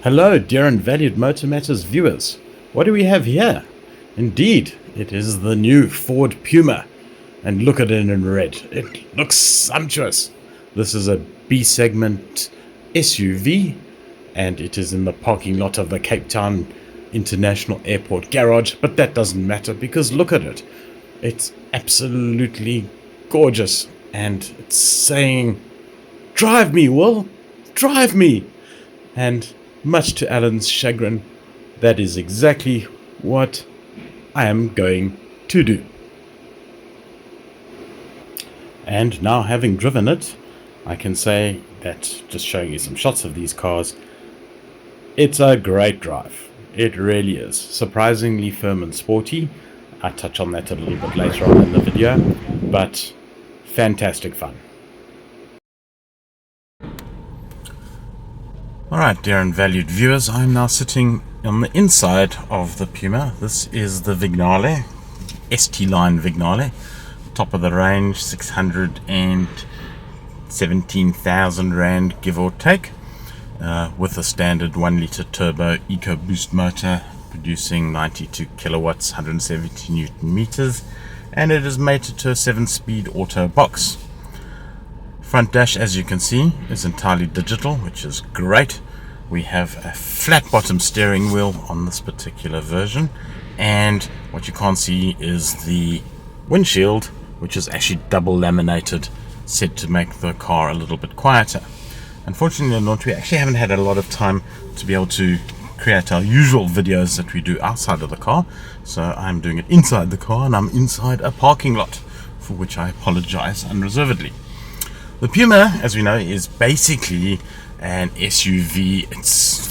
Hello, dear and valued MotorMatters viewers. What do we have here? Indeed, it is the new Ford Puma. And look at it in red. It looks sumptuous. This is a B-segment SUV, and it is in the parking lot of the Cape Town International Airport garage. But that doesn't matter because look at it. It's absolutely gorgeous. And it's saying, "Drive me, Will. Drive me." And much to Alan's chagrin, that is exactly what I am going to do. And now, having driven it, I can say that, just showing you some shots of these cars, it's a great drive. It really is. Surprisingly firm and sporty. I touch on that a little bit later on in the video, but fantastic fun. Alright, dear and valued viewers, I'm now sitting on the inside of the Puma. This is the Vignale, ST line Vignale, top of the range, 617,000 Rand, give or take, with a standard 1 litre turbo EcoBoost motor producing 92 kilowatts, 170 Newton meters, and it is mated to a 7-speed auto box. Front dash, as you can see, is entirely digital, which is great. We have a flat bottom steering wheel on this particular version, and what you can't see is the windshield, which is actually double laminated, said to make the car a little bit quieter. Unfortunately or not, we actually haven't had a lot of time to be able to create our usual videos that we do outside of the car, so I'm doing it inside the car, and I'm inside a parking lot, for which I apologize unreservedly. The Puma, as we know, is basically an SUV.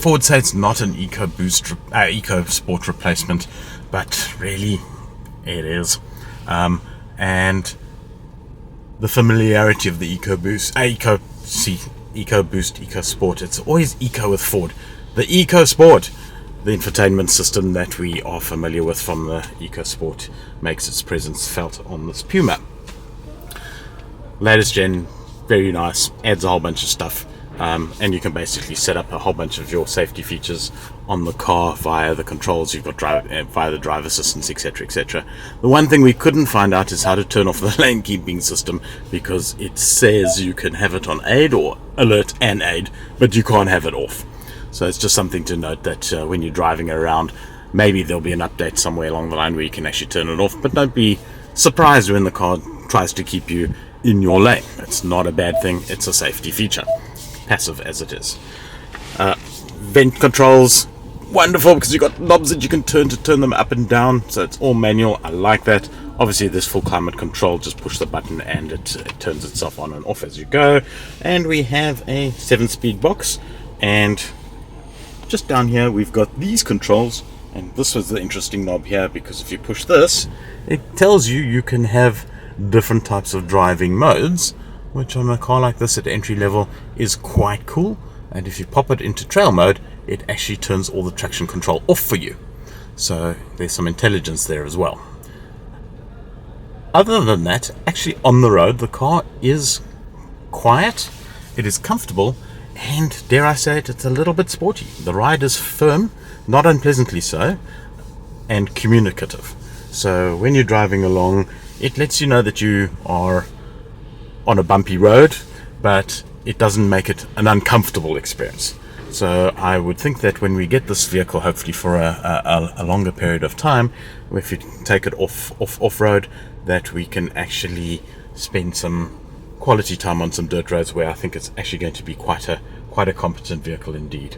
Ford say it's not an EcoSport replacement, but really it is. And the familiarity of the EcoBoost, EcoSport, it's always Eco with Ford. The EcoSport, the infotainment system that we are familiar with from the EcoSport, makes its presence felt on this Puma. Latest gen, very nice, adds a whole bunch of stuff, and you can basically set up a whole bunch of your safety features on the car via the controls you've got via the driver assistance, etc, etc. The one thing we couldn't find out is how to turn off the lane keeping system, because it says you can have it on aid or alert and aid, but you can't have it off. So it's just something to note that when you're driving around, maybe there'll be an update somewhere along the line where you can actually turn it off, but don't be surprised when the car tries to keep you in your lane. It's not a bad thing, it's a safety feature, passive as it is. Vent controls, wonderful, because you've got knobs that you can turn to turn them up and down, so it's all manual. I like that. Obviously this full climate control, just push the button and it turns itself on and off as you go. And we have a 7-speed box, and just down here we've got these controls, and this was the interesting knob here, because if you push this, it tells you can have different types of driving modes, which on a car like this at entry level is quite cool. And if you pop it into trail mode, it actually turns all the traction control off for you, so there's some intelligence there as well. Other than that, actually on the road the car is quiet, it is comfortable, and dare I say it, it's a little bit sporty. The ride is firm, not unpleasantly so, and communicative. So when you're driving along, it lets you know that you are on a bumpy road, but it doesn't make it an uncomfortable experience. So I would think that when we get this vehicle, hopefully for a longer period of time, if you take it off-road, that we can actually spend some quality time on some dirt roads, where I think it's actually going to be quite a competent vehicle indeed.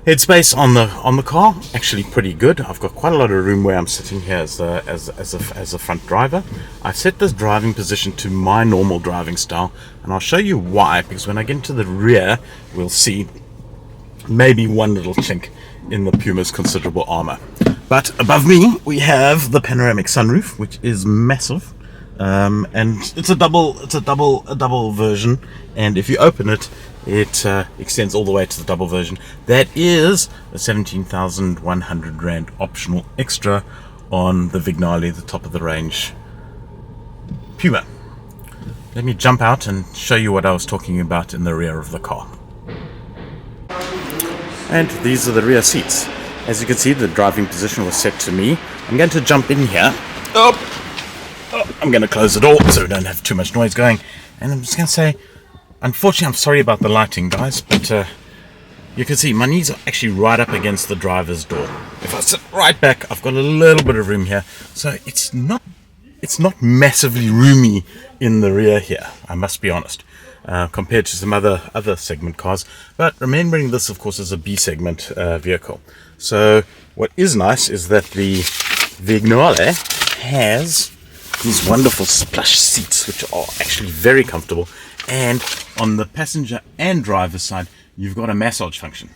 Headspace on the car, actually pretty good. I've got quite a lot of room where I'm sitting here as a front driver. I've set this driving position to my normal driving style, and I'll show you why, because when I get into the rear, we'll see maybe one little chink in the Puma's considerable armor. But above me, we have the panoramic sunroof, which is massive, and it's a double version. And if you open it, it extends all the way to the double version. That is a 17,100 Rand optional extra on the Vignale, the top of the range Puma. Let me jump out and show you what I was talking about in the rear of the car. And these are the rear seats. As you can see, the driving position was set to me. I'm going to jump in here. I'm going to close the door so we don't have too much noise going. And I'm just going to say, unfortunately, I'm sorry about the lighting, guys, but you can see my knees are actually right up against the driver's door. If I sit right back, I've got a little bit of room here. So it's not massively roomy in the rear here, I must be honest, compared to some other segment cars. But remembering this, of course, is a B segment vehicle. So what is nice is that the Vignale has these wonderful plush seats, which are actually very comfortable. And on the passenger and driver's side, you've got a massage function.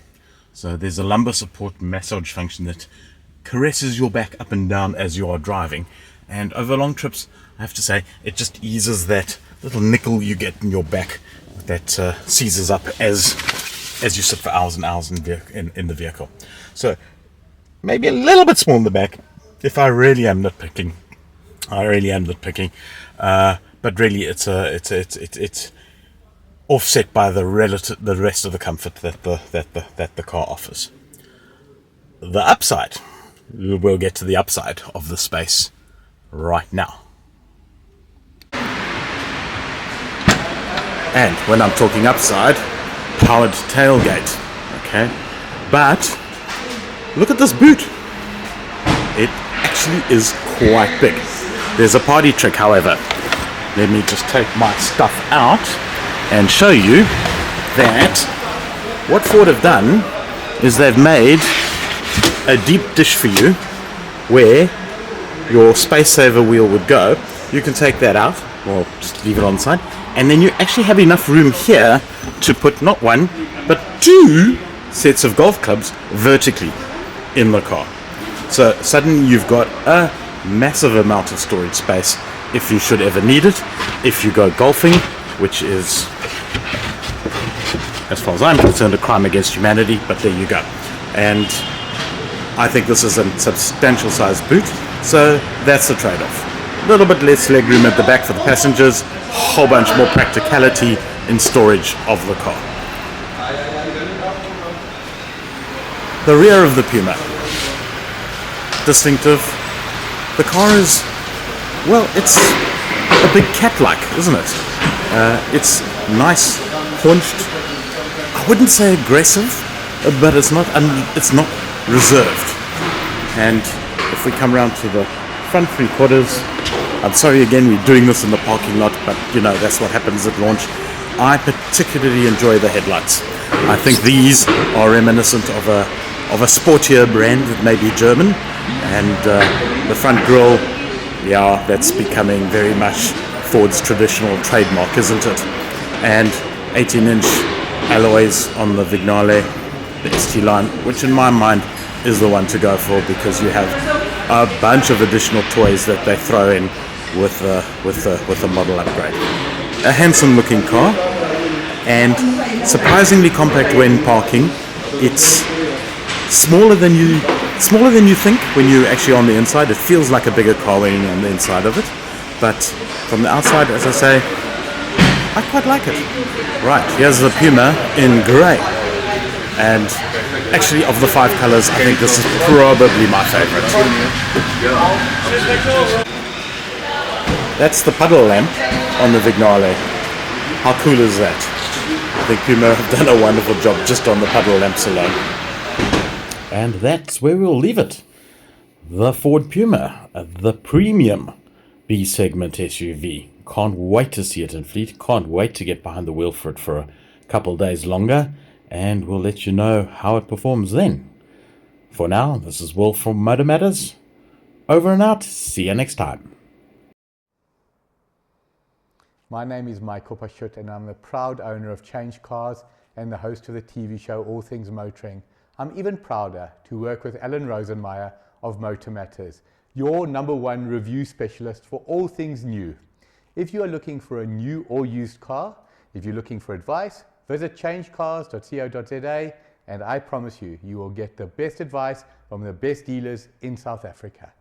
So there's a lumbar support massage function that caresses your back up and down as you are driving. And over long trips, I have to say, it just eases that little nickel you get in your back that seizes up as you sit for hours and hours in the vehicle. So maybe a little bit small in the back, if I really am nitpicking. But really, it's offset by the rest of the comfort that the car offers. The upside, we'll get to the upside of the space right now. And when I'm talking upside, powered tailgate, okay? But look at this boot. It actually is quite big. There's a party trick, however. Let me just take my stuff out and show you that what Ford have done is they've made a deep dish for you where your space saver wheel would go. You can take that out, or just leave it on the side, and then you actually have enough room here to put not one but two sets of golf clubs vertically in the car. So suddenly you've got a massive amount of storage space if you should ever need it, if you go golfing, which is, as far as I'm concerned, a crime against humanity, but there you go. And I think this is a substantial sized boot, so that's the trade-off. A little bit less legroom at the back for the passengers, whole bunch more practicality in storage of the car. The rear of the Puma, distinctive. The car is, well, it's a big cat-like, isn't it? It's nice, haunched. I wouldn't say aggressive, but it's not reserved. And if we come around to the front three quarters, I'm sorry again, we're doing this in the parking lot, but you know, that's what happens at launch. I particularly enjoy the headlights. I think these are reminiscent of a sportier brand that may be German, and the front grille, yeah, that's becoming very much Ford's traditional trademark, isn't it? And 18-inch alloys on the Vignale, the ST line, which in my mind is the one to go for, because you have a bunch of additional toys that they throw in with a model upgrade. A handsome looking car, and surprisingly compact when parking. It's smaller than you think when you're actually on the inside. It feels like a bigger car when you're on the inside of it, but from the outside, as I say, I quite like it. Right, here's the Puma in grey, and actually of the 5 colors, I think this is probably my favorite. That's the puddle lamp on the Vignale. How cool is that? I think Puma have done a wonderful job just on the puddle lamps alone. And that's where we'll leave it. The Ford Puma, the premium B segment SUV. Can't wait to see it in fleet. Can't wait to get behind the wheel for it for a couple days longer. And we'll let you know how it performs then. For now, this is Will from MotorMatters. Over and out. See you next time. My name is Michael Pashut, and I'm the proud owner of Change Cars and the host of the TV show All Things Motoring. I'm even prouder to work with Alan Rosenmeyer of MotorMatters, your #1 review specialist for all things new. If you are looking for a new or used car, if you're looking for advice, visit changecars.co.za, and I promise you, you will get the best advice from the best dealers in South Africa.